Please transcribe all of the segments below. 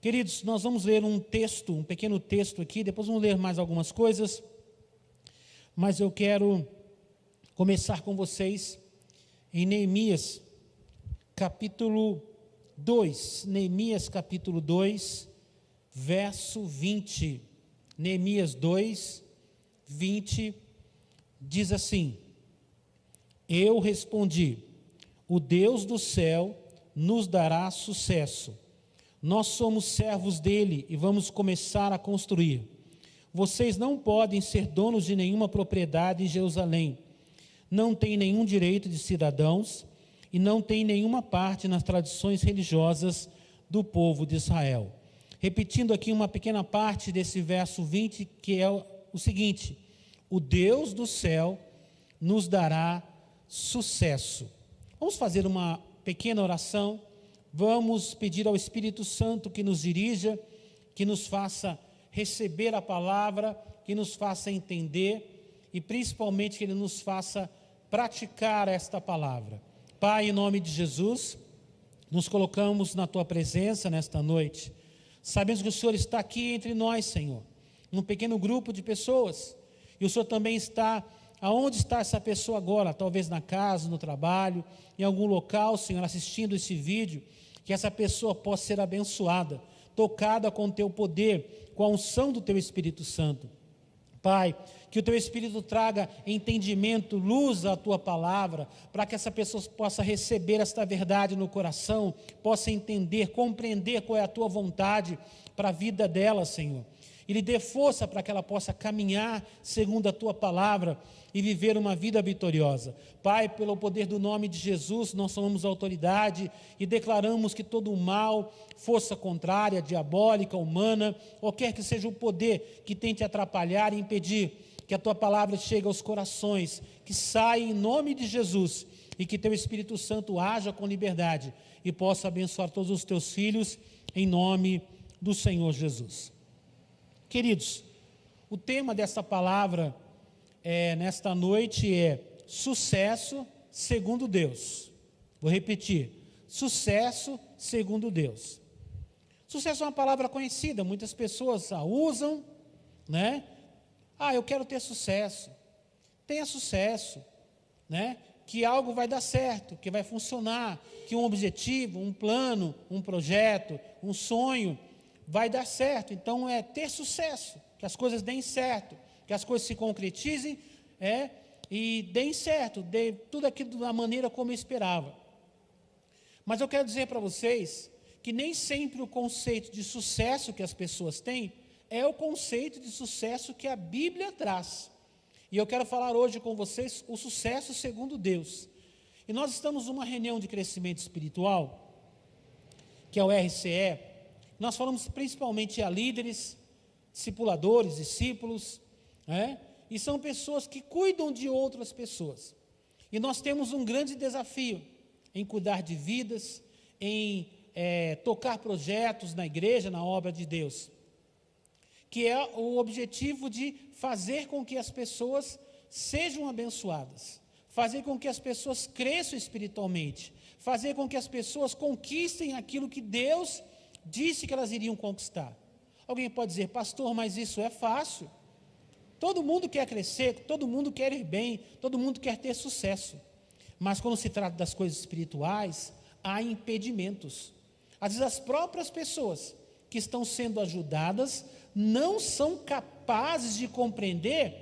Queridos, nós vamos ler um texto, um pequeno texto aqui, depois vamos ler mais algumas coisas, mas eu quero começar com vocês em Neemias, capítulo 2, Neemias capítulo 2, verso 20, Neemias 2, 20, diz assim: eu respondi, o Deus do céu nos dará sucesso, nós somos servos dele e vamos começar a construir. Vocês não podem ser donos de nenhuma propriedade em Jerusalém, não têm nenhum direito de cidadãos e não têm nenhuma parte nas tradições religiosas do povo de Israel. Repetindo aqui uma pequena parte desse verso 20, que é o seguinte: o Deus do céu nos dará sucesso. Vamos fazer uma pequena oração, vamos pedir ao Espírito Santo que nos dirija, que nos faça receber a palavra, que nos faça entender e principalmente que Ele nos faça praticar esta palavra. Pai, em nome de Jesus, nos colocamos na Tua presença nesta noite. Sabemos que o Senhor está aqui entre nós, Senhor, num pequeno grupo de pessoas, e o Senhor também está, aonde está essa pessoa agora, talvez na casa, no trabalho, em algum local, Senhor, assistindo esse vídeo, que essa pessoa possa ser abençoada, tocada com o Teu poder, com a unção do Teu Espírito Santo. Pai, que o Teu Espírito traga entendimento, luz à Tua palavra, para que essa pessoa possa receber esta verdade no coração, possa entender, compreender qual é a Tua vontade para a vida dela, Senhor. E lhe dê força para que ela possa caminhar segundo a Tua palavra e viver uma vida vitoriosa. Pai, pelo poder do nome de Jesus, nós somos autoridade e declaramos que todo o mal, força contrária, diabólica, humana, ou quer que seja o poder que tente atrapalhar e impedir que a Tua palavra chegue aos corações, que saia em nome de Jesus e que Teu Espírito Santo haja com liberdade e possa abençoar todos os Teus filhos em nome do Senhor Jesus. Queridos, o tema dessa palavra nesta noite é sucesso segundo Deus. Vou repetir, sucesso segundo Deus. Sucesso é uma palavra conhecida, muitas pessoas a usam, né? Eu quero ter sucesso. Tenha sucesso, né? Que algo vai dar certo, que vai funcionar, que um objetivo, um plano, um projeto, um sonho vai dar certo. Então é ter sucesso, que as coisas deem certo, que as coisas se concretizem e deem certo, dê tudo aquilo da maneira como eu esperava. Mas eu quero dizer para vocês que nem sempre o conceito de sucesso que as pessoas têm é o conceito de sucesso que a Bíblia traz. E eu quero falar hoje com vocês o sucesso segundo Deus. E nós estamos numa reunião de crescimento espiritual, que é o RCE. Nós falamos principalmente a líderes, discipuladores, discípulos, e são pessoas que cuidam de outras pessoas. E nós temos um grande desafio em cuidar de vidas, em tocar projetos na igreja, na obra de Deus, que é o objetivo de fazer com que as pessoas sejam abençoadas, fazer com que as pessoas cresçam espiritualmente, fazer com que as pessoas conquistem aquilo que Deus disse que elas iriam conquistar. Alguém pode dizer, pastor, mas isso é fácil. Todo mundo quer crescer, todo mundo quer ir bem, todo mundo quer ter sucesso. Mas quando se trata das coisas espirituais, há impedimentos. Às vezes as próprias pessoas que estão sendo ajudadas não são capazes de compreender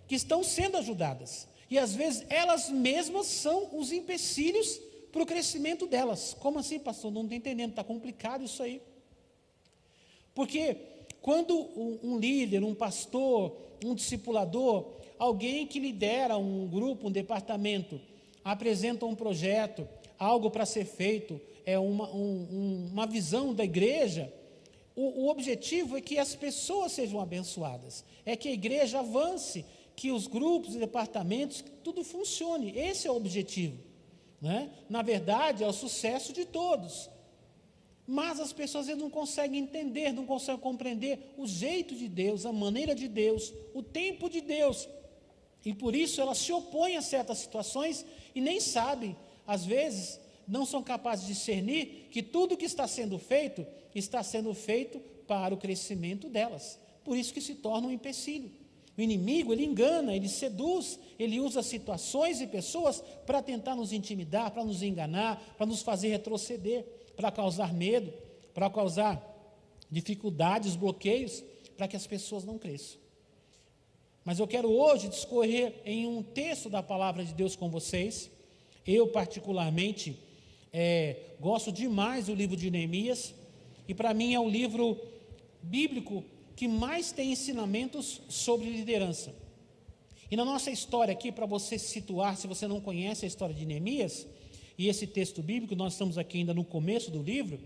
que estão sendo ajudadas. E às vezes elas mesmas são os empecilhos para o crescimento delas. Como assim, pastor? Não estou entendendo, está complicado isso aí. Porque quando um líder, um pastor, um discipulador, alguém que lidera um grupo, um departamento, apresenta um projeto, algo para ser feito, uma visão da igreja, o objetivo é que as pessoas sejam abençoadas, é que a igreja avance, que os grupos e departamentos, tudo funcione. Esse é o objetivo, né? Na verdade, é o sucesso de todos. Mas as pessoas às vezes não conseguem entender, não conseguem compreender o jeito de Deus, a maneira de Deus, o tempo de Deus. E por isso elas se opõem a certas situações e nem sabem, às vezes, não são capazes de discernir que tudo que está sendo feito para o crescimento delas. Por isso que se torna um empecilho. O inimigo, ele engana, ele seduz, ele usa situações e pessoas para tentar nos intimidar, para nos enganar, para nos fazer retroceder, para causar medo, para causar dificuldades, bloqueios, para que as pessoas não cresçam. Mas eu quero hoje discorrer em um texto da palavra de Deus com vocês. Eu particularmente gosto demais do livro de Neemias, e para mim é o livro bíblico que mais tem ensinamentos sobre liderança. E na nossa história aqui, para você se situar, se você não conhece a história de Neemias, e esse texto bíblico, nós estamos aqui ainda no começo do livro,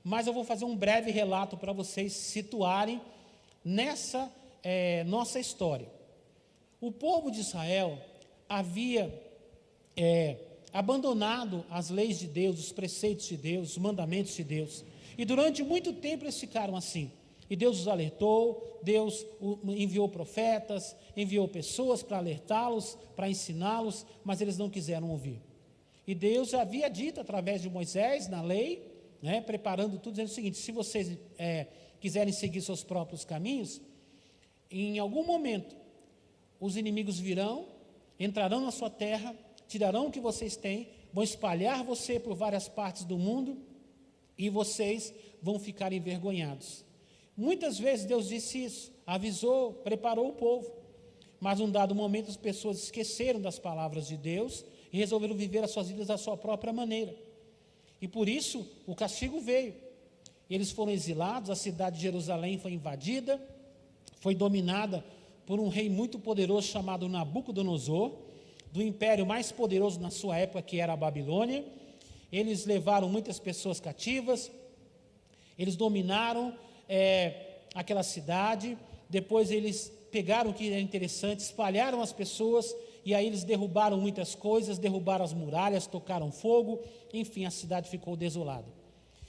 mas eu vou fazer um breve relato para vocês se situarem nessa nossa história. O povo de Israel havia abandonado as leis de Deus, os preceitos de Deus, os mandamentos de Deus, e durante muito tempo eles ficaram assim. E Deus os alertou, Deus enviou profetas, enviou pessoas para alertá-los, para ensiná-los, mas eles não quiseram ouvir. E Deus já havia dito através de Moisés, na lei, preparando tudo, dizendo o seguinte: se vocês quiserem seguir seus próprios caminhos, em algum momento os inimigos virão, entrarão na sua terra, tirarão o que vocês têm, vão espalhar você por várias partes do mundo, e vocês vão ficar envergonhados. Muitas vezes Deus disse isso, avisou, preparou o povo, mas num dado momento as pessoas esqueceram das palavras de Deus e resolveram viver as suas vidas da sua própria maneira. E por isso o castigo veio. Eles foram exilados, a cidade de Jerusalém foi invadida, foi dominada por um rei muito poderoso chamado Nabucodonosor, do império mais poderoso na sua época, que era a Babilônia. Eles levaram muitas pessoas cativas, eles dominaram aquela cidade. Depois eles pegaram o que era interessante, espalharam as pessoas, e aí eles derrubaram muitas coisas, derrubaram as muralhas, tocaram fogo, enfim, a cidade ficou desolada.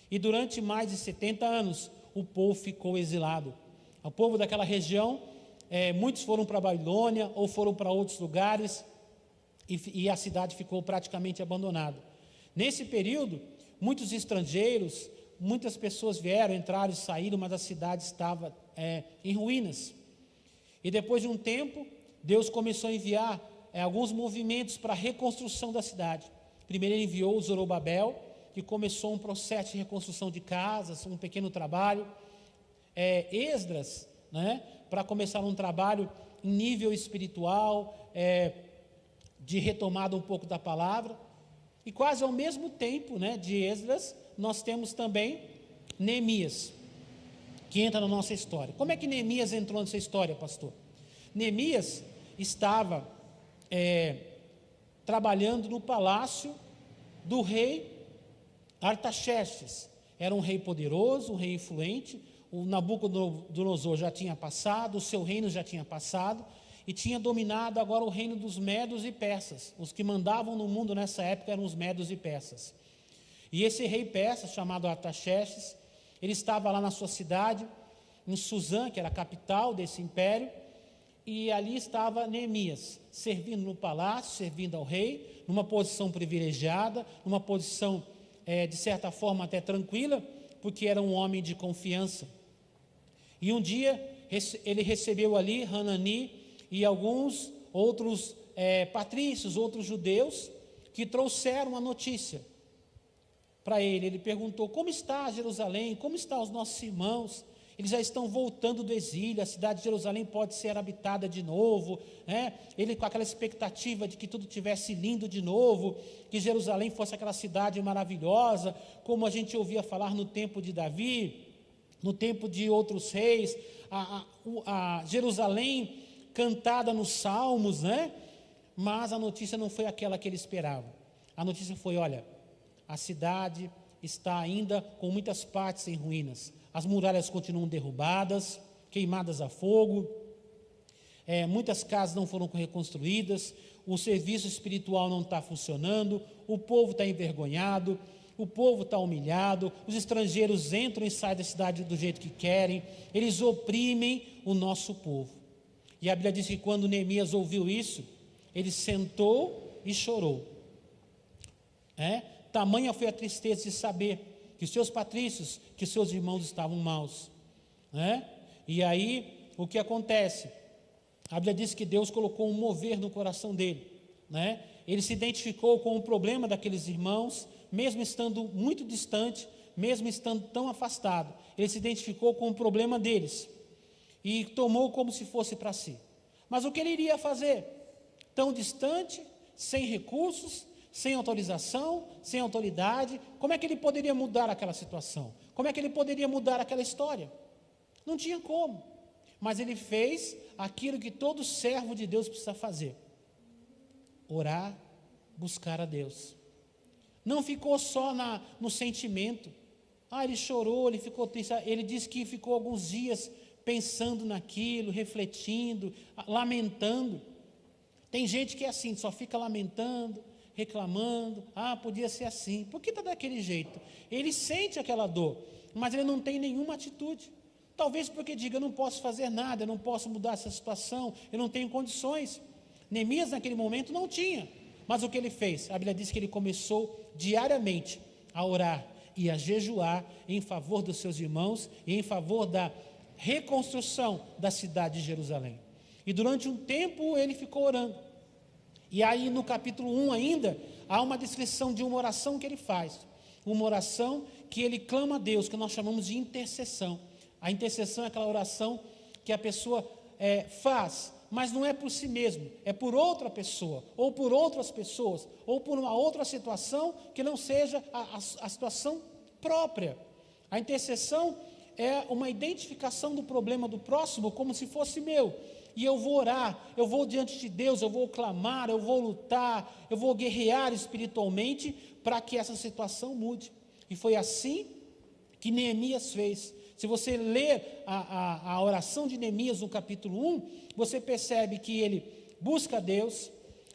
E durante mais de 70 anos, o povo ficou exilado. O povo daquela região, muitos foram para a Babilônia, ou foram para outros lugares, e a cidade ficou praticamente abandonada. Nesse período, muitos estrangeiros, muitas pessoas vieram, entraram e saíram, mas a cidade estava em ruínas. E depois de um tempo, Deus começou a enviar alguns movimentos para a reconstrução da cidade. Primeiro ele enviou o Zorobabel, que começou um processo de reconstrução de casas, um pequeno trabalho. Esdras, para começar um trabalho em nível espiritual, de retomada um pouco da palavra. E quase ao mesmo tempo de Esdras, nós temos também Neemias, que entra na nossa história. Como é que Neemias entrou nessa história, pastor? Neemias estava trabalhando no palácio do rei Artaxerxes. Era um rei poderoso, um rei influente. O Nabucodonosor já tinha passado, o seu reino já tinha passado, e tinha dominado agora o reino dos medos e persas. Os que mandavam no mundo nessa época eram os medos e persas. E esse rei persa, chamado Artaxerxes, ele estava lá na sua cidade, em Suzã, que era a capital desse império, e ali estava Neemias, servindo no palácio, servindo ao rei, numa posição privilegiada, numa posição, de certa forma, até tranquila, porque era um homem de confiança. E um dia, ele recebeu ali Hanani e alguns outros patrícios, outros judeus, que trouxeram a notícia para ele. Ele perguntou: como está Jerusalém? Como estão os nossos irmãos? Eles já estão voltando do exílio, a cidade de Jerusalém pode ser habitada de novo, Ele com aquela expectativa de que tudo tivesse lindo de novo, que Jerusalém fosse aquela cidade maravilhosa, como a gente ouvia falar no tempo de Davi, no tempo de outros reis, a Jerusalém cantada nos salmos, Mas a notícia não foi aquela que ele esperava. A notícia foi: olha, a cidade está ainda com muitas partes em ruínas. As muralhas continuam derrubadas, queimadas a fogo. Muitas casas não foram reconstruídas. O serviço espiritual não está funcionando. O povo está envergonhado. O povo está humilhado. Os estrangeiros entram e saem da cidade do jeito que querem. Eles oprimem o nosso povo. E a Bíblia diz que quando Neemias ouviu isso, ele sentou e chorou. Tamanha foi a tristeza de saber que os seus patrícios, que os seus irmãos estavam maus, né? E aí, o que acontece? A Bíblia diz que Deus colocou um mover no coração dele, né? Ele se identificou com o problema daqueles irmãos, mesmo estando muito distante, mesmo estando tão afastado, ele se identificou com o problema deles e tomou como se fosse para si. Mas o que ele iria fazer? Tão distante, sem recursos, sem autorização, sem autoridade, como é que ele poderia mudar aquela situação? Como é que ele poderia mudar aquela história? Não tinha como, mas ele fez aquilo que todo servo de Deus precisa fazer: orar, buscar a Deus. Não ficou só no sentimento. Ele chorou, ele ficou triste. Ele disse que ficou alguns dias pensando naquilo, refletindo, lamentando. Tem gente que é assim, só fica lamentando, reclamando. Podia ser assim. Por que está daquele jeito? Ele sente aquela dor, mas ele não tem nenhuma atitude. Talvez porque diga: eu não posso fazer nada, eu não posso mudar essa situação, eu não tenho condições. Neemias naquele momento não tinha, mas o que ele fez? A Bíblia diz que ele começou diariamente a orar e a jejuar em favor dos seus irmãos e em favor da reconstrução da cidade de Jerusalém. E durante um tempo ele ficou orando. E aí no capítulo 1 ainda, há uma descrição de uma oração que ele faz. Uma oração que ele clama a Deus, que nós chamamos de intercessão. A intercessão é aquela oração que a pessoa faz, mas não é por si mesmo, é por outra pessoa, ou por outras pessoas, ou por uma outra situação que não seja a situação própria. A intercessão é uma identificação do problema do próximo como se fosse meu, e eu vou orar, eu vou diante de Deus, eu vou clamar, eu vou lutar, eu vou guerrear espiritualmente para que essa situação mude. E foi assim que Neemias fez. Se você ler a oração de Neemias no capítulo 1, você percebe que ele busca a Deus,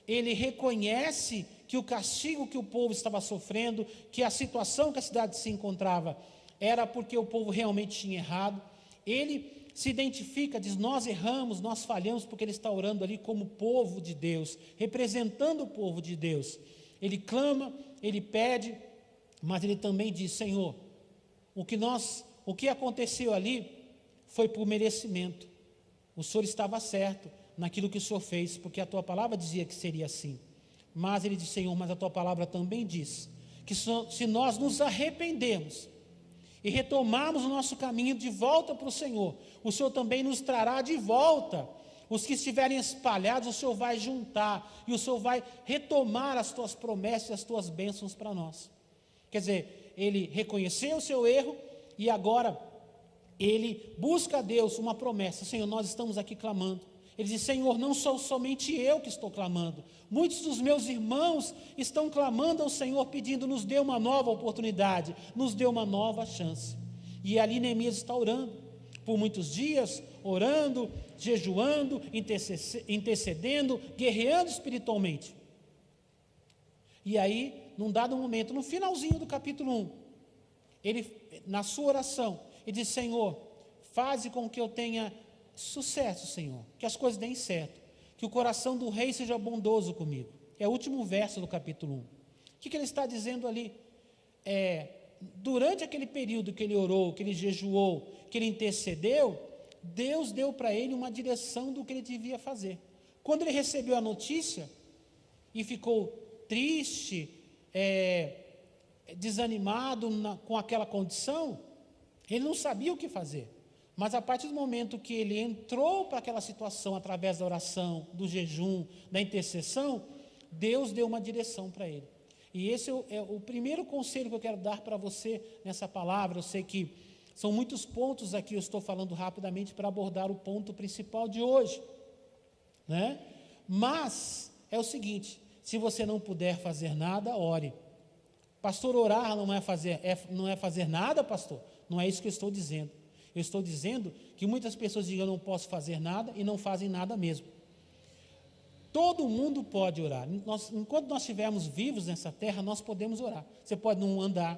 ele reconhece que o castigo que o povo estava sofrendo, que a situação que a cidade se encontrava, era porque o povo realmente tinha errado. Ele se identifica, diz: nós erramos, nós falhamos, porque ele está orando ali como povo de Deus, representando o povo de Deus. Ele clama, ele pede, mas ele também diz: Senhor, o que aconteceu ali foi por merecimento. O Senhor estava certo naquilo que o Senhor fez, porque a tua palavra dizia que seria assim. Mas ele diz: Senhor, mas a tua palavra também diz que se nós nos arrependermos e retomarmos o nosso caminho de volta para o Senhor também nos trará de volta. Os que estiverem espalhados, o Senhor vai juntar, e o Senhor vai retomar as tuas promessas e as tuas bênçãos para nós. Quer dizer, ele reconheceu o seu erro, e agora ele busca a Deus uma promessa: Senhor, nós estamos aqui clamando. Ele diz: Senhor, não sou somente eu que estou clamando, muitos dos meus irmãos estão clamando ao Senhor, pedindo: nos dê uma nova oportunidade, nos dê uma nova chance. E ali Neemias está orando, por muitos dias, orando, jejuando, intercedendo, guerreando espiritualmente. E aí, num dado momento, no finalzinho do capítulo 1, ele, na sua oração, ele diz: Senhor, faze com que eu tenha sucesso, Senhor, que as coisas deem certo, que o coração do rei seja bondoso comigo. É o último verso do capítulo 1. O que ele está dizendo ali? Durante aquele período que ele orou, que ele jejuou, que ele intercedeu, Deus deu para ele uma direção do que ele devia fazer. Quando ele recebeu a notícia e ficou triste, desanimado com aquela condição, ele não sabia o que fazer. Mas a partir do momento que ele entrou para aquela situação, através da oração, do jejum, da intercessão, Deus deu uma direção para ele. E esse é o primeiro conselho que eu quero dar para você nessa palavra. Eu sei que são muitos pontos aqui, eu estou falando rapidamente para abordar o ponto principal de hoje, né? Mas é o seguinte: se você não puder fazer nada, ore. Pastor, orar não é fazer nada, pastor? Não é isso que eu estou dizendo. Eu estou dizendo que muitas pessoas dizem: eu não posso fazer nada, e não fazem nada mesmo. Todo mundo pode orar. Enquanto nós estivermos vivos nessa terra, nós podemos orar. Você pode não andar,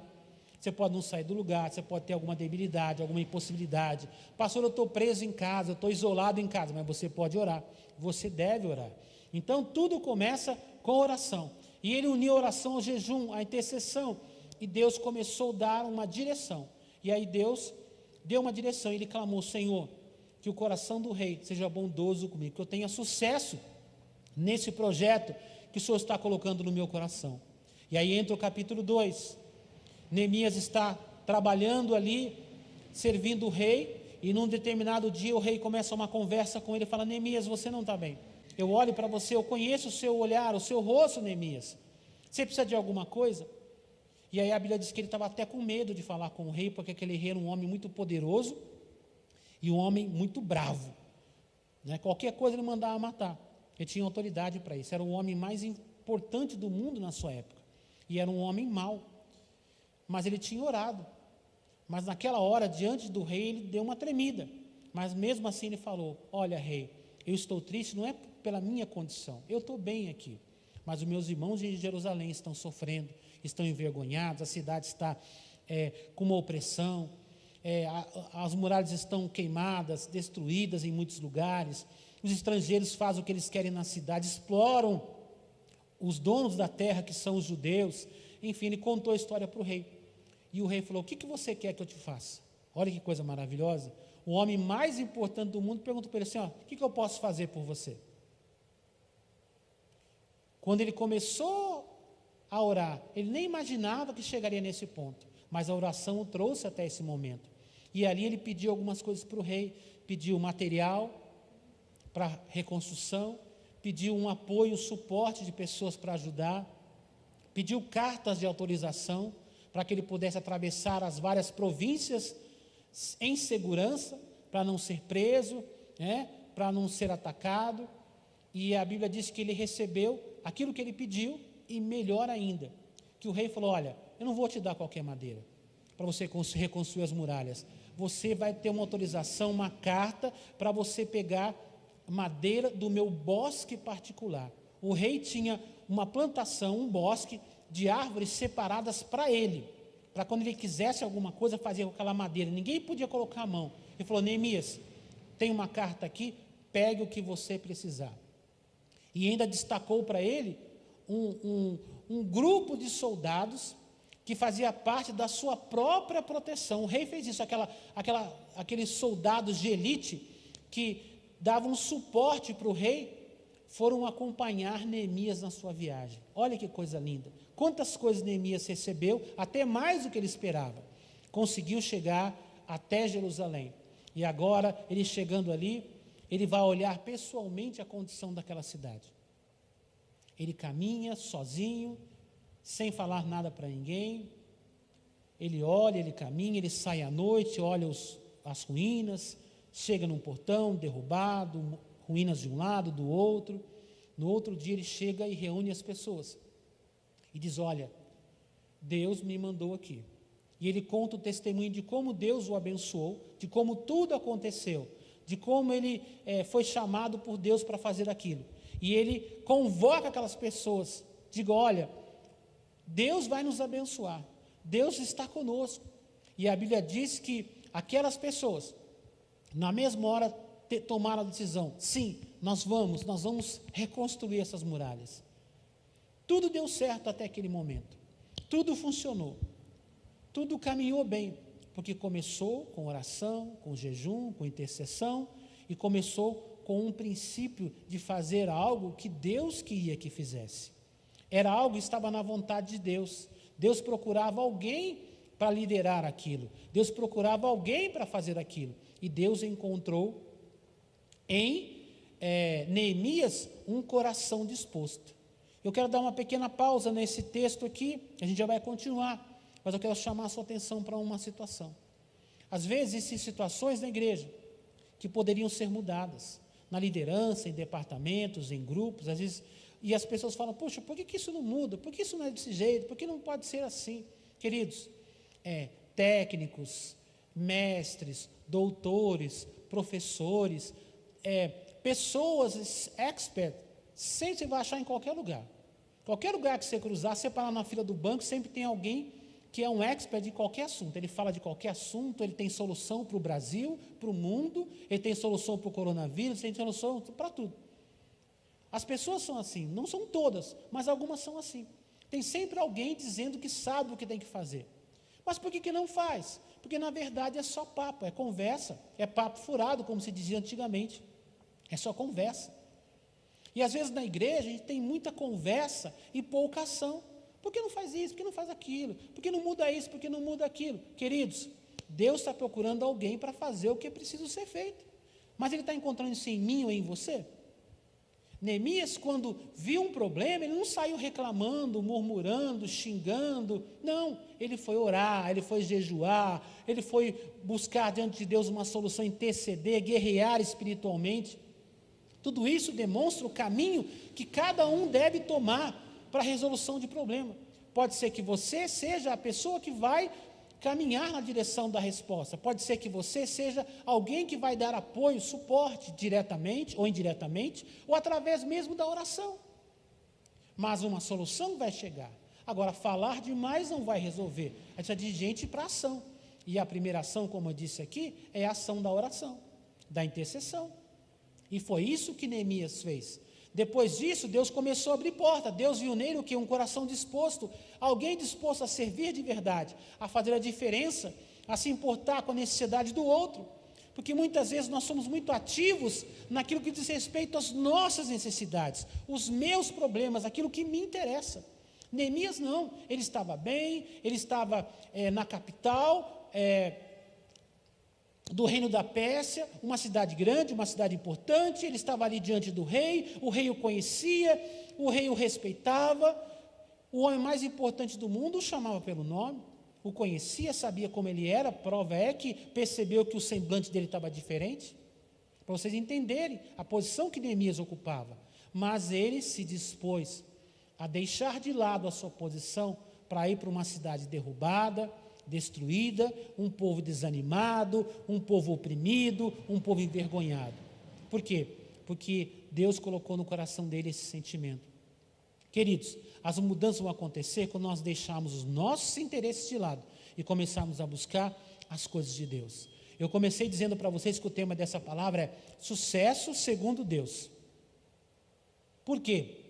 você pode não sair do lugar, você pode ter alguma debilidade, alguma impossibilidade. Pastor, eu estou preso em casa, eu estou isolado em casa, mas você pode orar, você deve orar. Então tudo começa com oração. E ele uniu a oração ao jejum, à intercessão, e Deus começou a dar uma direção. E aí Deus deu uma direção, e ele clamou: Senhor, que o coração do rei seja bondoso comigo, que eu tenha sucesso nesse projeto que o Senhor está colocando no meu coração. E aí entra o capítulo 2, Neemias está trabalhando ali, servindo o rei, e num determinado dia o rei começa uma conversa com ele e fala: Neemias, você não está bem, eu olho para você, eu conheço o seu olhar, o seu rosto, Neemias, você precisa de alguma coisa? E aí a Bíblia diz que ele estava até com medo de falar com o rei, porque aquele rei era um homem muito poderoso, e um homem muito bravo, né? Qualquer coisa ele mandava matar, ele tinha autoridade para isso, era o homem mais importante do mundo na sua época, e era um homem mau, mas ele tinha orado, mas naquela hora, diante do rei, ele deu uma tremida, mas mesmo assim ele falou: olha, rei, eu estou triste, não é pela minha condição, eu estou bem aqui, mas os meus irmãos em Jerusalém estão sofrendo, estão envergonhados, a cidade está com uma opressão, as muralhas estão queimadas, destruídas em muitos lugares, os estrangeiros fazem o que eles querem na cidade, exploram os donos da terra, que são os judeus. Enfim, ele contou a história para o rei, e o rei falou: o que você quer que eu te faça? Olha que coisa maravilhosa, o homem mais importante do mundo perguntou para ele assim: o que eu posso fazer por você? Quando ele começou a orar, ele nem imaginava que chegaria nesse ponto, mas a oração o trouxe até esse momento, e ali ele pediu algumas coisas para o rei, pediu material para reconstrução, pediu um apoio, suporte de pessoas para ajudar, pediu cartas de autorização, para que ele pudesse atravessar as várias províncias em segurança, para não ser preso, para não ser atacado, e a Bíblia diz que ele recebeu aquilo que ele pediu, e melhor ainda, que o rei falou: olha, eu não vou te dar qualquer madeira, para você reconstruir as muralhas, você vai ter uma autorização, uma carta, para você pegar madeira do meu bosque particular. O rei tinha uma plantação, um bosque, de árvores separadas para ele, para quando ele quisesse alguma coisa, fazer com aquela madeira, ninguém podia colocar a mão. Ele falou: Neemias, tem uma carta aqui, pegue o que você precisar. E ainda destacou para ele um grupo de soldados que fazia parte da sua própria proteção. O rei fez isso, aqueles soldados de elite que davam suporte para o rei, foram acompanhar Neemias na sua viagem. Olha que coisa linda, quantas coisas Neemias recebeu, até mais do que ele esperava. Conseguiu chegar até Jerusalém, e agora ele chegando ali, ele vai olhar pessoalmente a condição daquela cidade. Ele caminha sozinho, sem falar nada para ninguém, ele olha, ele caminha, ele sai à noite, olha as ruínas, chega num portão derrubado, ruínas de um lado, do outro. No outro dia ele chega e reúne as pessoas, e diz: olha, Deus me mandou aqui. E ele conta o testemunho de como Deus o abençoou, de como tudo aconteceu, de como ele foi chamado por Deus para fazer aquilo. E ele convoca aquelas pessoas, diga: olha, Deus vai nos abençoar, Deus está conosco. E a Bíblia diz que aquelas pessoas, na mesma hora, tomaram a decisão: sim, nós vamos reconstruir essas muralhas. Tudo deu certo até aquele momento, tudo funcionou, tudo caminhou bem, porque começou com oração, com jejum, com intercessão, e começou com um princípio de fazer algo que Deus queria que fizesse. Era algo que estava na vontade de Deus. Deus procurava alguém para liderar aquilo, Deus procurava alguém para fazer aquilo, e Deus encontrou em Neemias um coração disposto. Eu quero dar uma pequena pausa nesse texto aqui, a gente já vai continuar, mas eu quero chamar a sua atenção para uma situação. Às vezes existem situações na igreja que poderiam ser mudadas, na liderança, em departamentos, em grupos, às vezes, e as pessoas falam: poxa, por que isso não muda? Por que isso não é desse jeito? Por que não pode ser assim? Queridos, técnicos, mestres, doutores, professores, pessoas expert, sempre você vai achar em qualquer lugar. Qualquer lugar que você cruzar, você parar na fila do banco, sempre tem alguém que é um expert de qualquer assunto. Ele fala de qualquer assunto, ele tem solução para o Brasil, para o mundo, ele tem solução para o coronavírus, tem solução para tudo. As pessoas são assim, não são todas, mas algumas são assim. Tem sempre alguém dizendo que sabe o que tem que fazer. Mas por que não faz? Porque na verdade é só papo, é conversa, é papo furado, como se dizia antigamente. É só conversa. E às vezes na igreja a gente tem muita conversa e pouca ação. Por que não faz isso? Por que não faz aquilo? Por que não muda isso? Por que não muda aquilo? Queridos, Deus está procurando alguém para fazer o que é preciso ser feito. Mas Ele está encontrando isso em mim ou em você? Neemias, quando viu um problema, ele não saiu reclamando, murmurando, xingando. Não, ele foi orar, ele foi jejuar, ele foi buscar diante de Deus uma solução, interceder, guerrear espiritualmente. Tudo isso demonstra o caminho que cada um deve tomar para a resolução de problema. Pode ser que você seja a pessoa que vai caminhar na direção da resposta. Pode ser que você seja alguém que vai dar apoio, suporte, diretamente ou indiretamente, ou através mesmo da oração. Mas uma solução vai chegar. Agora, falar demais não vai resolver. A gente precisa de gente para ação. E a primeira ação, como eu disse aqui, é a ação da oração, da intercessão. E foi isso que Neemias fez. Depois disso, Deus começou a abrir porta. Deus viu nele o que? Um coração disposto, alguém disposto a servir de verdade, a fazer a diferença, a se importar com a necessidade do outro. Porque muitas vezes nós somos muito ativos naquilo que diz respeito às nossas necessidades, os meus problemas, aquilo que me interessa. Neemias não, ele estava bem, ele estava na capital, do reino da Pérsia, uma cidade grande, uma cidade importante. Ele estava ali diante do rei, o rei o conhecia, o rei o respeitava, o homem mais importante do mundo o chamava pelo nome, o conhecia, sabia como ele era. Prova é que percebeu que o semblante dele estava diferente, para vocês entenderem a posição que Neemias ocupava. Mas ele se dispôs a deixar de lado a sua posição para ir para uma cidade derrubada, destruída, um povo desanimado, um povo oprimido, um povo envergonhado. Por quê? Porque Deus colocou no coração dele esse sentimento. Queridos, as mudanças vão acontecer quando nós deixarmos os nossos interesses de lado e começarmos a buscar as coisas de Deus. Eu comecei dizendo para vocês que o tema dessa palavra é sucesso segundo Deus. Por quê?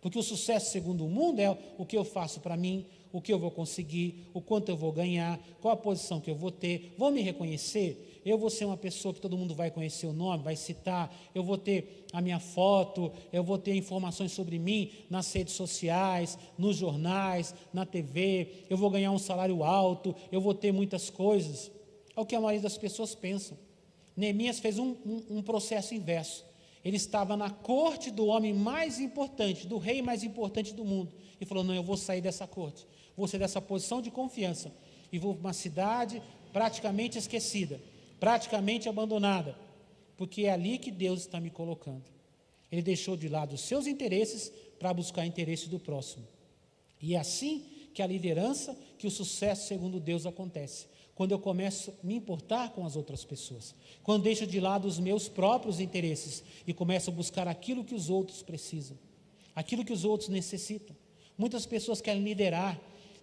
Porque o sucesso segundo o mundo é o que eu faço para mim, o que eu vou conseguir, o quanto eu vou ganhar, qual a posição que eu vou ter, vão me reconhecer, eu vou ser uma pessoa que todo mundo vai conhecer o nome, vai citar, eu vou ter a minha foto, eu vou ter informações sobre mim nas redes sociais, nos jornais, na TV, eu vou ganhar um salário alto, eu vou ter muitas coisas. É o que a maioria das pessoas pensam. Neemias fez um processo inverso. Ele estava na corte do homem mais importante, do rei mais importante do mundo, e falou: não, eu vou sair dessa corte, vou sair dessa posição de confiança, e vou para uma cidade praticamente esquecida, praticamente abandonada, porque é ali que Deus está me colocando. Ele deixou de lado os seus interesses para buscar o interesse do próximo. E é assim que a liderança, que o sucesso segundo Deus acontece. Quando eu começo a me importar com as outras pessoas, quando deixo de lado os meus próprios interesses e começo a buscar aquilo que os outros precisam, aquilo que os outros necessitam. Muitas pessoas querem liderar,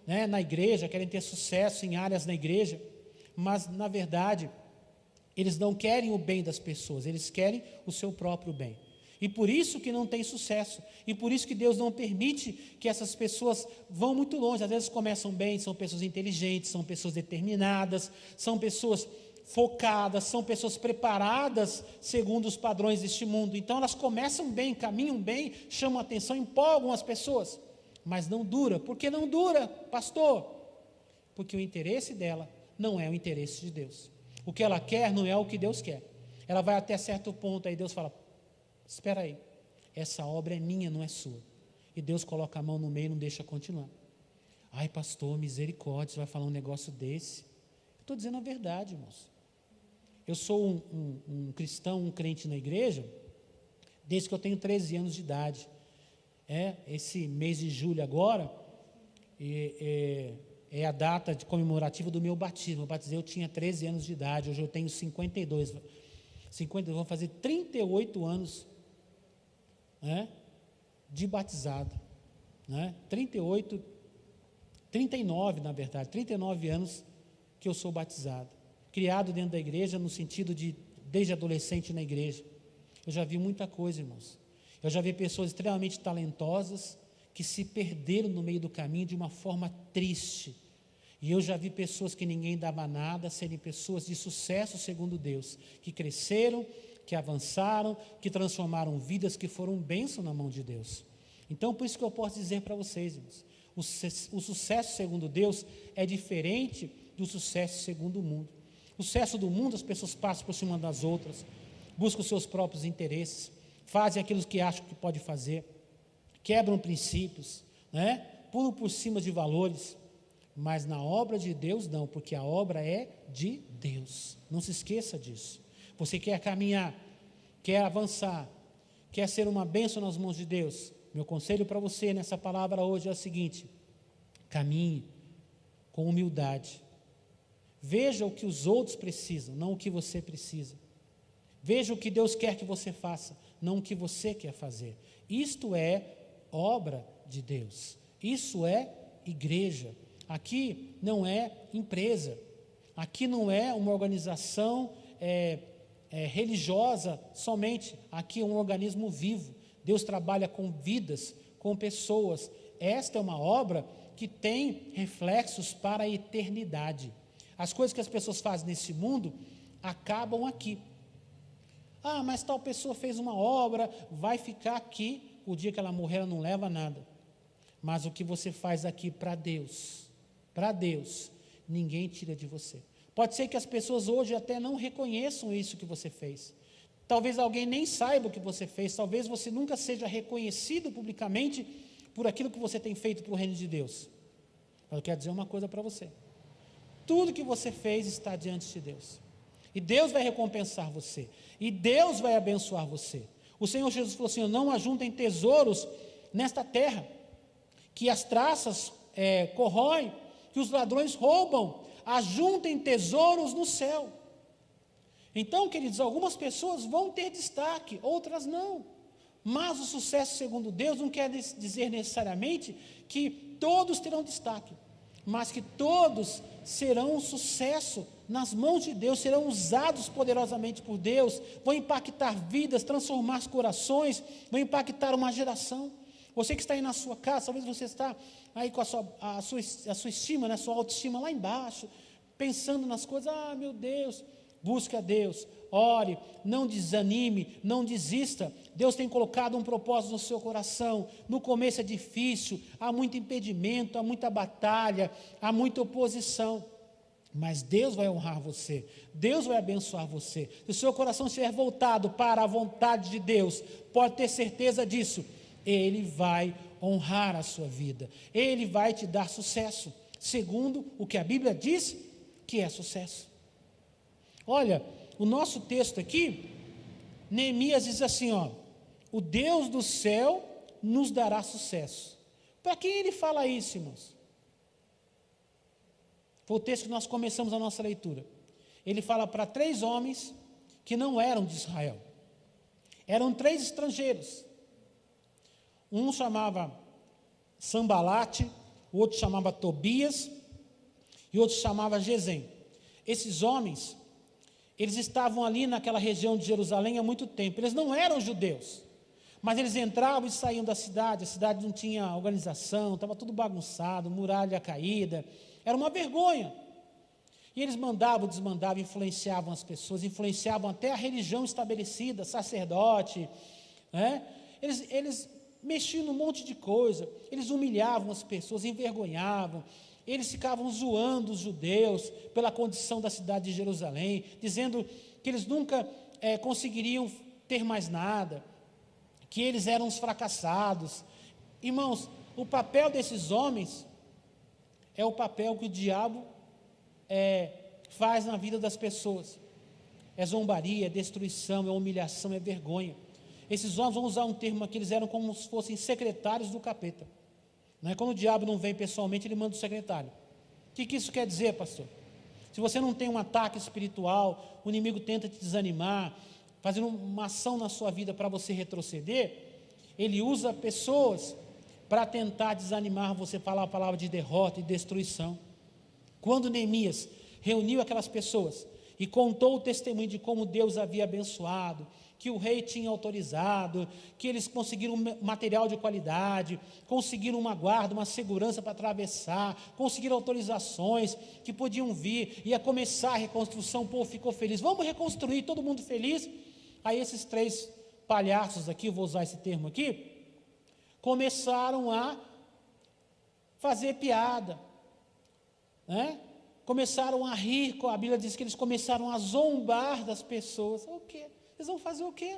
né, na igreja, querem ter sucesso em áreas na igreja, mas na verdade eles não querem o bem das pessoas, eles querem o seu próprio bem. E por isso que não tem sucesso, e por isso que Deus não permite que essas pessoas vão muito longe. Às vezes começam bem, são pessoas inteligentes, são pessoas determinadas, são pessoas focadas, são pessoas preparadas segundo os padrões deste mundo. Então elas começam bem, caminham bem, chamam atenção, empolgam as pessoas, mas não dura. Por que não dura, pastor? Porque o interesse dela não é o interesse de Deus. O que ela quer não é o que Deus quer. Ela vai até certo ponto, aí Deus fala: espera aí, essa obra é minha, não é sua. E Deus coloca a mão no meio e não deixa continuar. Ai, pastor, misericórdia, você vai falar um negócio desse? Eu estou dizendo a verdade, irmãos. Eu sou um cristão, um crente na igreja, desde que eu tenho 13 anos de idade. Esse mês de julho agora, é a data comemorativa do meu batismo. Eu batizei, eu tinha 13 anos de idade, hoje eu tenho 52. Vou fazer 38 anos, né, de batizado, né? 39 na verdade, 39 anos que eu sou batizado, criado dentro da igreja, no sentido de, desde adolescente na igreja. Eu já vi muita coisa, irmãos. Eu já vi pessoas extremamente talentosas, que se perderam no meio do caminho de uma forma triste. E eu já vi pessoas que ninguém dava nada serem pessoas de sucesso segundo Deus, que cresceram, que avançaram, que transformaram vidas, que foram bênção na mão de Deus. Então, por isso que eu posso dizer para vocês, irmãos, o sucesso segundo Deus é diferente do sucesso segundo o mundo. O sucesso do mundo, as pessoas passam por cima das outras, buscam os seus próprios interesses, fazem aquilo que acham que pode fazer, quebram princípios, né? Pulam por cima de valores, mas na obra de Deus não, porque a obra é de Deus. Não se esqueça disso. Você quer caminhar, quer avançar, quer ser uma bênção nas mãos de Deus? Meu conselho para você nessa palavra hoje é o seguinte: caminhe com humildade. Veja o que os outros precisam, não o que você precisa. Veja o que Deus quer que você faça, não o que você quer fazer. Isto é obra de Deus. Isso é igreja. Aqui não é empresa. Aqui não é uma organização religiosa somente. Aqui é um organismo vivo. Deus trabalha com vidas, com pessoas. Esta é uma obra que tem reflexos para a eternidade. As coisas que as pessoas fazem nesse mundo acabam aqui. Ah, mas tal pessoa fez uma obra, vai ficar aqui. O dia que ela morrer, ela não leva nada. Mas o que você faz aqui para Deus, ninguém tira de você. Pode ser que as pessoas hoje até não reconheçam isso que você fez. Talvez alguém nem saiba o que você fez. Talvez você nunca seja reconhecido publicamente por aquilo que você tem feito para o reino de Deus. Mas eu quero dizer uma coisa para você. Tudo que você fez está diante de Deus. E Deus vai recompensar você. E Deus vai abençoar você. O Senhor Jesus falou assim: não ajuntem tesouros nesta terra, que as traças corroem, que os ladrões roubam. Ajuntem tesouros no céu. Então, queridos, algumas pessoas vão ter destaque, outras não. Mas o sucesso segundo Deus não quer dizer necessariamente que todos terão destaque, mas que todos serão um sucesso nas mãos de Deus, serão usados poderosamente por Deus, vão impactar vidas, transformar corações, vão impactar uma geração. Você que está aí na sua casa, talvez você está aí com a sua estima, né, a sua autoestima lá embaixo, pensando nas coisas. Ah, meu Deus, busque a Deus, ore, não desanime, não desista. Deus tem colocado um propósito no seu coração. No começo é difícil, há muito impedimento, há muita batalha, há muita oposição. Mas Deus vai honrar você, Deus vai abençoar você. Se o seu coração estiver voltado para a vontade de Deus, pode ter certeza disso, Ele vai honrar a sua vida, Ele vai te dar sucesso, segundo o que a Bíblia diz que é sucesso. Olha, o nosso texto aqui, Neemias diz assim, o Deus do céu nos dará sucesso. Para quem ele fala isso, irmãos? Foi o texto que nós começamos a nossa leitura. Ele fala para 3 homens que não eram de Israel. Eram 3 estrangeiros. Um chamava Sambalate, o outro chamava Tobias e o outro chamava Gesem. Esses homens, eles estavam ali naquela região de Jerusalém há muito tempo. Eles não eram judeus, mas eles entravam e saíam da cidade. A cidade não tinha organização, estava tudo bagunçado, muralha caída. Era uma vergonha. E eles mandavam, desmandavam, influenciavam as pessoas, influenciavam até a religião estabelecida, sacerdote, né? Eles mexiam num monte de coisa, eles humilhavam as pessoas, envergonhavam, eles ficavam zoando os judeus pela condição da cidade de Jerusalém, dizendo que eles nunca conseguiriam ter mais nada, que eles eram os fracassados. Irmãos, o papel desses homens é o papel que o diabo faz na vida das pessoas. É zombaria, é destruição, é humilhação, é vergonha. Esses homens, vão usar um termo aqui, eles eram como se fossem secretários do capeta. Não é? Quando o diabo não vem pessoalmente, ele manda o secretário. O que isso quer dizer, pastor? Se você não tem um ataque espiritual, o inimigo tenta te desanimar, fazendo uma ação na sua vida para você retroceder, ele usa pessoas para tentar desanimar você, falar a palavra de derrota e destruição. Quando Neemias reuniu aquelas pessoas e contou o testemunho de como Deus havia abençoado, que o rei tinha autorizado, que eles conseguiram material de qualidade, conseguiram uma guarda, uma segurança para atravessar, conseguiram autorizações que podiam vir, ia começar a reconstrução, o povo ficou feliz, vamos reconstruir, todo mundo feliz. Aí esses 3 palhaços aqui, vou usar esse termo aqui, começaram a fazer piada, né? Começaram a rir, a Bíblia diz que eles começaram a zombar das pessoas. O quê? Eles vão fazer o quê?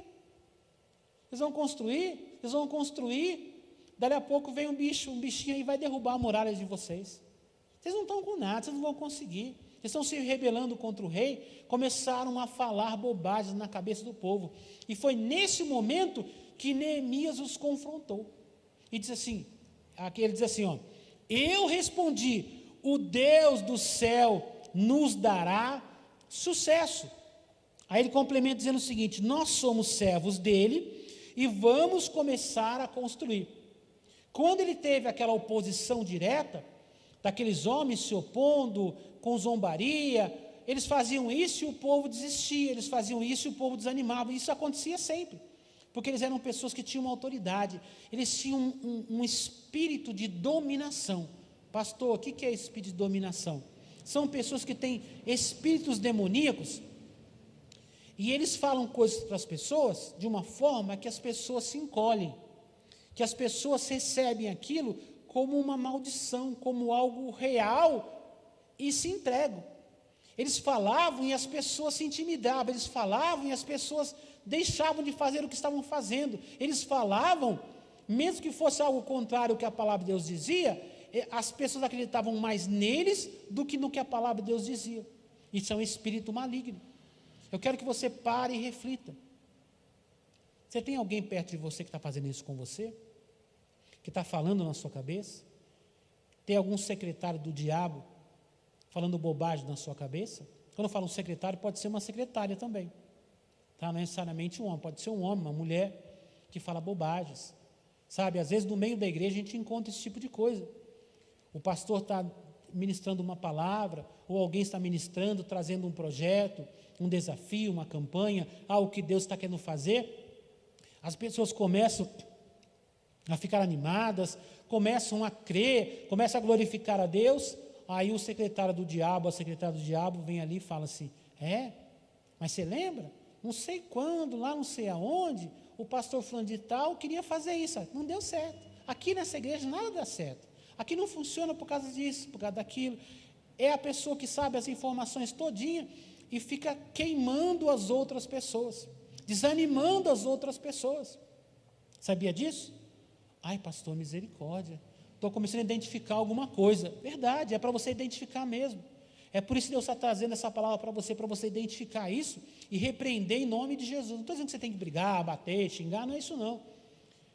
Eles vão construir? Eles vão construir. Dali a pouco vem um bichinho aí vai derrubar a muralha de vocês. Vocês não estão com nada, vocês não vão conseguir. Vocês estão se rebelando contra o rei. Começaram a falar bobagens na cabeça do povo. E foi nesse momento que Neemias os confrontou. E diz assim, aqui ele diz assim, ó, eu respondi, o Deus do céu nos dará sucesso. Aí ele complementa dizendo o seguinte, nós somos servos dele e vamos começar a construir. Quando ele teve aquela oposição direta, daqueles homens se opondo, com zombaria, eles faziam isso e o povo desistia, eles faziam isso e o povo desanimava, isso acontecia sempre, porque eles eram pessoas que tinham uma autoridade, eles tinham um espírito de dominação. Pastor, o que é espírito de dominação? São pessoas que têm espíritos demoníacos, e eles falam coisas para as pessoas de uma forma que as pessoas se encolhem, que as pessoas recebem aquilo como uma maldição, como algo real e se entregam. Eles falavam e as pessoas se intimidavam, eles falavam e as pessoas deixavam de fazer o que estavam fazendo. Eles falavam, mesmo que fosse algo contrário ao que a palavra de Deus dizia, as pessoas acreditavam mais neles do que no que a palavra de Deus dizia. Isso é um espírito maligno. Eu quero que você pare e reflita. Você tem alguém perto de você que está fazendo isso com você? Que está falando na sua cabeça? Tem algum secretário do diabo falando bobagem na sua cabeça? Quando eu falo um secretário, pode ser uma secretária também. Tá? Não é necessariamente um homem, pode ser um homem, uma mulher que fala bobagens. Sabe, às vezes no meio da igreja a gente encontra esse tipo de coisa. O pastor está ministrando uma palavra, ou alguém está ministrando, trazendo um projeto, um desafio, uma campanha, algo que Deus está querendo fazer. As pessoas começam a ficar animadas, começam a crer, começam a glorificar a Deus. Aí o secretário do diabo, a secretária do diabo vem ali e fala assim, mas você lembra? Não sei quando, lá não sei aonde, o pastor fulano de tal queria fazer isso, não deu certo. Aqui nessa igreja nada dá certo. Aqui não funciona por causa disso, por causa daquilo. É a pessoa que sabe as informações todinha e fica queimando as outras pessoas, desanimando as outras pessoas. Sabia disso? Ai, pastor, misericórdia. Estou começando a identificar alguma coisa. Verdade, é para você identificar mesmo. É por isso que Deus está trazendo essa palavra para você identificar isso e repreender em nome de Jesus. Não estou dizendo que você tem que brigar, bater, xingar, não é isso não.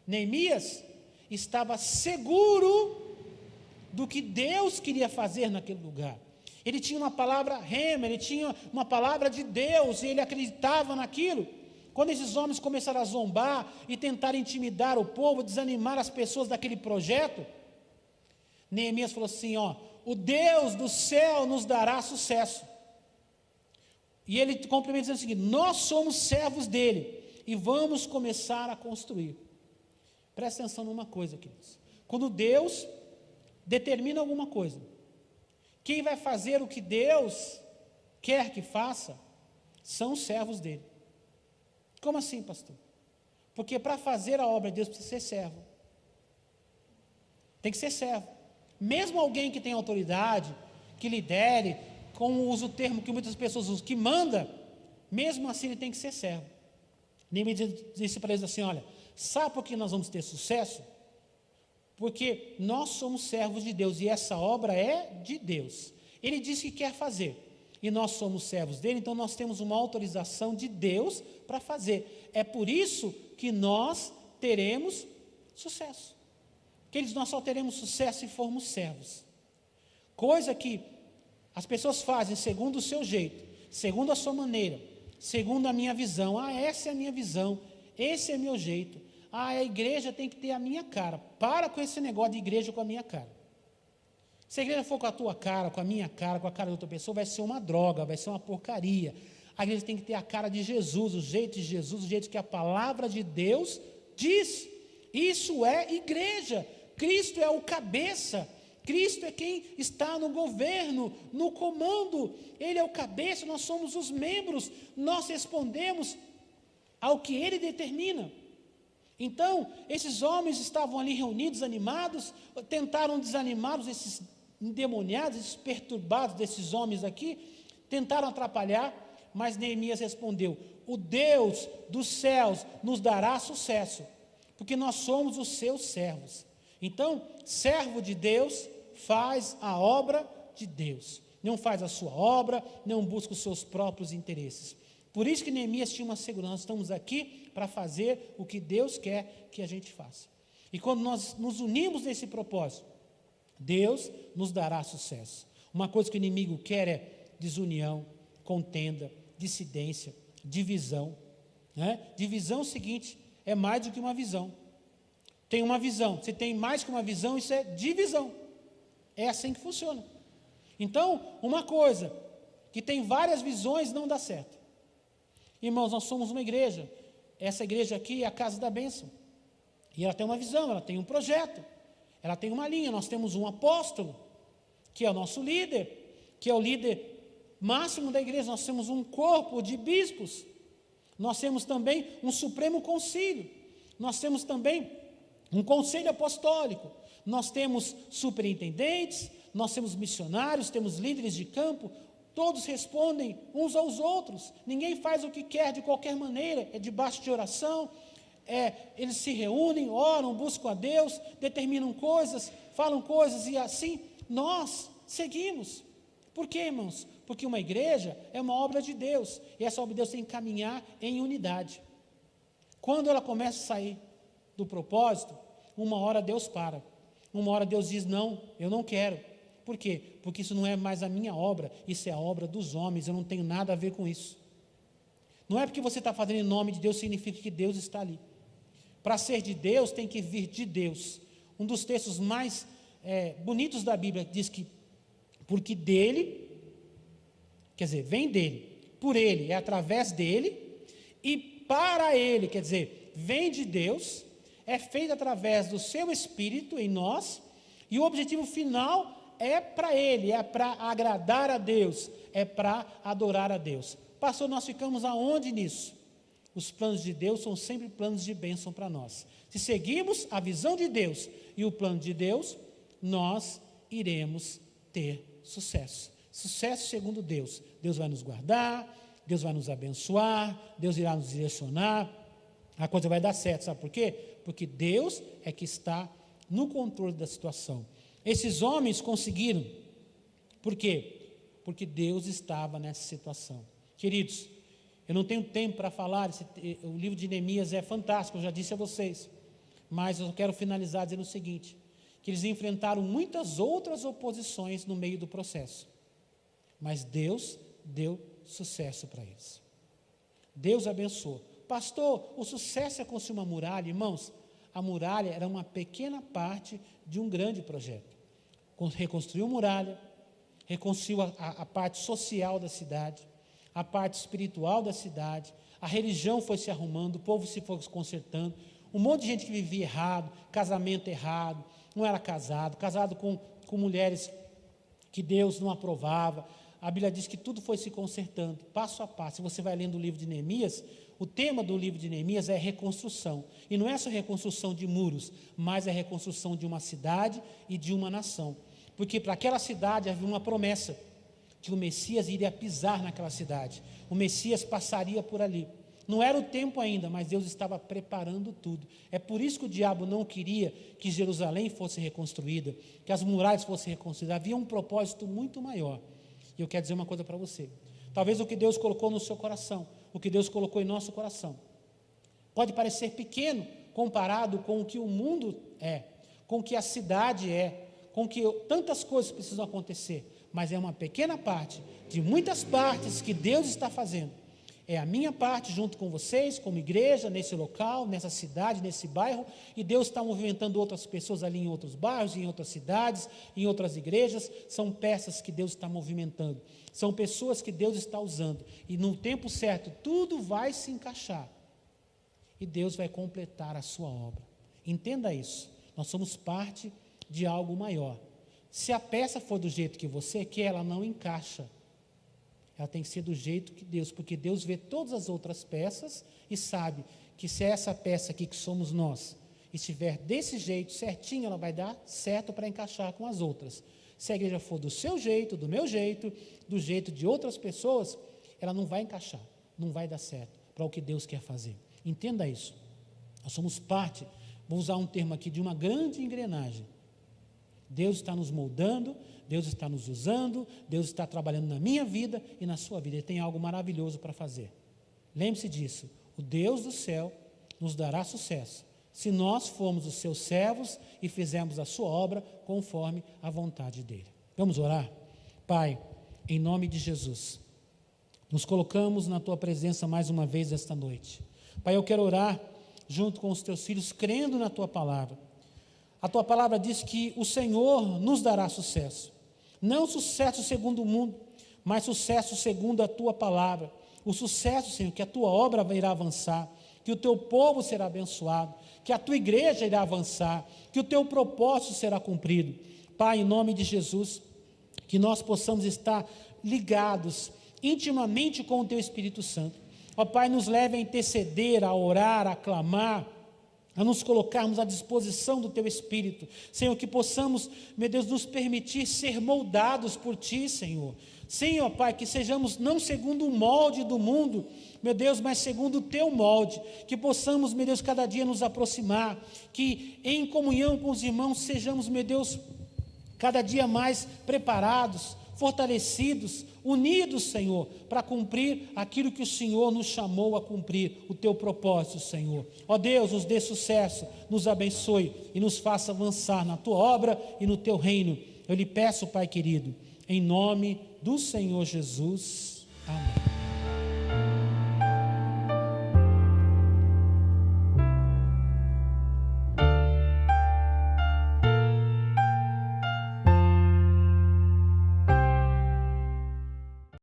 Neemias estava seguro do que Deus queria fazer naquele lugar. Ele tinha uma palavra rema, ele tinha uma palavra de Deus, e ele acreditava naquilo. Quando esses homens começaram a zombar e tentar intimidar o povo, desanimar as pessoas daquele projeto, Neemias falou assim, o Deus do céu nos dará sucesso. E ele complementa dizendo o seguinte, nós somos servos dele, e vamos começar a construir. Presta atenção numa coisa, queridos. Quando Deus determina alguma coisa, quem vai fazer o que Deus quer que faça, são os servos dele. Como assim, pastor? Porque para fazer a obra de Deus precisa ser servo. Tem que ser servo. Mesmo alguém que tem autoridade, que lidere, como usa o termo que muitas pessoas usam, que manda, mesmo assim ele tem que ser servo. Neemias disse para eles assim, olha, sabe por que nós vamos ter sucesso? Porque nós somos servos de Deus e essa obra é de Deus. Ele diz que quer fazer e nós somos servos dele, então nós temos uma autorização de Deus para fazer. É por isso que nós teremos sucesso. Queridos, nós só teremos sucesso se formos servos. Coisa que as pessoas fazem segundo o seu jeito, segundo a sua maneira, segundo a minha visão. Essa é a minha visão, esse é o meu jeito. A igreja tem que ter a minha cara. Para com esse negócio de igreja com a minha cara. Se a igreja for com a tua cara, com a minha cara, com a cara de outra pessoa, vai ser uma droga, vai ser uma porcaria. A igreja tem que ter a cara de Jesus, o jeito de Jesus, o jeito que a palavra de Deus diz. Isso é igreja. Cristo é o cabeça. Cristo é quem está no governo, no comando. Ele é o cabeça, nós somos os membros. Nós respondemos ao que Ele determina. Então, esses homens estavam ali reunidos, animados, tentaram desanimá-los, esses endemoniados, esses perturbados desses homens aqui, tentaram atrapalhar, mas Neemias respondeu: o Deus dos céus nos dará sucesso, porque nós somos os seus servos. Então, servo de Deus faz a obra de Deus, não faz a sua obra, não busca os seus próprios interesses. Por isso que Neemias tinha uma segurança: nós estamos aqui para fazer o que Deus quer que a gente faça. E quando nós nos unimos nesse propósito, Deus nos dará sucesso. Uma coisa que o inimigo quer é desunião, contenda, dissidência, divisão. Divisão é o seguinte, é mais do que uma visão. Tem uma visão, se tem mais que uma visão, isso é divisão. É assim que funciona. Então, uma coisa que tem várias visões não dá certo. Irmãos, nós somos uma igreja. Essa igreja aqui é a casa da bênção. E ela tem uma visão, ela tem um projeto, ela tem uma linha. Nós temos um apóstolo, que é o nosso líder, que é o líder máximo da igreja. Nós temos um corpo de bispos. Nós temos também um supremo concílio. Nós temos também um conselho apostólico. Nós temos superintendentes, nós temos missionários, temos líderes de campo. Todos respondem uns aos outros. Ninguém faz o que quer de qualquer maneira. É debaixo de oração. Eles se reúnem, oram, buscam a Deus, determinam coisas, falam coisas e assim nós seguimos. Por quê, irmãos? Porque uma igreja é uma obra de Deus. E essa obra de Deus tem que caminhar em unidade. Quando ela começa a sair do propósito, uma hora Deus para. Uma hora Deus diz: não, eu não quero. Por quê? Porque isso não é mais a minha obra, isso é a obra dos homens, eu não tenho nada a ver com isso. Não é porque você está fazendo em nome de Deus, significa que Deus está ali. Para ser de Deus, tem que vir de Deus. Um dos textos mais bonitos da Bíblia diz que, porque dele, quer dizer, vem dele, por ele, é através dele, e para ele, quer dizer, vem de Deus, é feito através do seu Espírito em nós, e o objetivo final é para Ele, é para agradar a Deus, é para adorar a Deus. Pastor, nós ficamos aonde nisso? Os planos de Deus são sempre planos de bênção para nós. Se seguirmos a visão de Deus e o plano de Deus, nós iremos ter sucesso. Sucesso segundo Deus. Deus vai nos guardar, Deus vai nos abençoar, Deus irá nos direcionar, a coisa vai dar certo. Sabe por quê? Porque Deus é que está no controle da situação. Esses homens conseguiram. Por quê? Porque Deus estava nessa situação. Queridos, eu não tenho tempo para falar, o livro de Neemias é fantástico, eu já disse a vocês, mas eu quero finalizar dizendo o seguinte, que eles enfrentaram muitas outras oposições no meio do processo, mas Deus deu sucesso para eles. Deus abençoou. Pastor, o sucesso é construir uma muralha? Irmãos, a muralha era uma pequena parte de um grande projeto. Reconstruiu a muralha, reconstruiu a parte social da cidade, a parte espiritual da cidade, a religião foi se arrumando, o povo se foi consertando, um monte de gente que vivia errado, casamento errado, não era casado com mulheres que Deus não aprovava. A Bíblia diz que tudo foi se consertando, passo a passo. Se você vai lendo o livro de Neemias, o tema do livro de Neemias é reconstrução. E não é só reconstrução de muros, mas é reconstrução de uma cidade e de uma nação. Porque para aquela cidade havia uma promessa, que o Messias iria pisar naquela cidade. O Messias passaria por ali. Não era o tempo ainda, mas Deus estava preparando tudo. É por isso que o diabo não queria que Jerusalém fosse reconstruída, que as muralhas fossem reconstruídas. Havia um propósito muito maior. E eu quero dizer uma coisa para você. Talvez o que Deus colocou no seu coração, o que Deus colocou em nosso coração, pode parecer pequeno comparado com o que o mundo é, com o que a cidade é, com que tantas coisas precisam acontecer, mas é uma pequena parte de muitas partes que Deus está fazendo. É a minha parte junto com vocês, como igreja, nesse local, nessa cidade, nesse bairro, e Deus está movimentando outras pessoas ali em outros bairros, em outras cidades, em outras igrejas. São peças que Deus está movimentando, são pessoas que Deus está usando, e no tempo certo tudo vai se encaixar, e Deus vai completar a sua obra. Entenda isso, nós somos parte de algo maior. Se a peça for do jeito que você quer, ela não encaixa. Ela tem que ser do jeito que Deus, porque Deus vê todas as outras peças e sabe que se essa peça aqui que somos nós estiver desse jeito, certinho, ela vai dar certo para encaixar com as outras. Se a igreja for do seu jeito, do meu jeito, do jeito de outras pessoas, ela não vai encaixar, não vai dar certo para o que Deus quer fazer. Entenda isso. Nós somos parte, vou usar um termo aqui, de uma grande engrenagem. Deus está nos moldando, Deus está nos usando, Deus está trabalhando na minha vida e na sua vida. Ele tem algo maravilhoso para fazer. Lembre-se disso, o Deus do céu nos dará sucesso, se nós formos os seus servos e fizermos a sua obra conforme a vontade dele. Vamos orar? Pai, em nome de Jesus, nos colocamos na tua presença mais uma vez esta noite. Pai, eu quero orar junto com os teus filhos, crendo na tua palavra. A tua palavra diz que o Senhor nos dará sucesso. Não sucesso segundo o mundo, mas sucesso segundo a tua palavra. O sucesso, Senhor, que a tua obra irá avançar, que o teu povo será abençoado, que a tua igreja irá avançar, que o teu propósito será cumprido. Pai, em nome de Jesus, que nós possamos estar ligados intimamente com o teu Espírito Santo. Ó Pai, nos leve a interceder, a orar, a clamar, a nos colocarmos à disposição do Teu Espírito. Senhor, que possamos, meu Deus, nos permitir ser moldados por Ti, Senhor. Senhor, Pai, que sejamos não segundo o molde do mundo, meu Deus, mas segundo o Teu molde. Que possamos, meu Deus, cada dia nos aproximar, que em comunhão com os irmãos sejamos, meu Deus, cada dia mais preparados, fortalecidos, unidos, Senhor, para cumprir aquilo que o Senhor nos chamou a cumprir, o teu propósito, Senhor. Ó Deus, nos dê sucesso, nos abençoe e nos faça avançar na tua obra e no teu reino. Eu lhe peço, Pai querido, em nome do Senhor Jesus. Amém.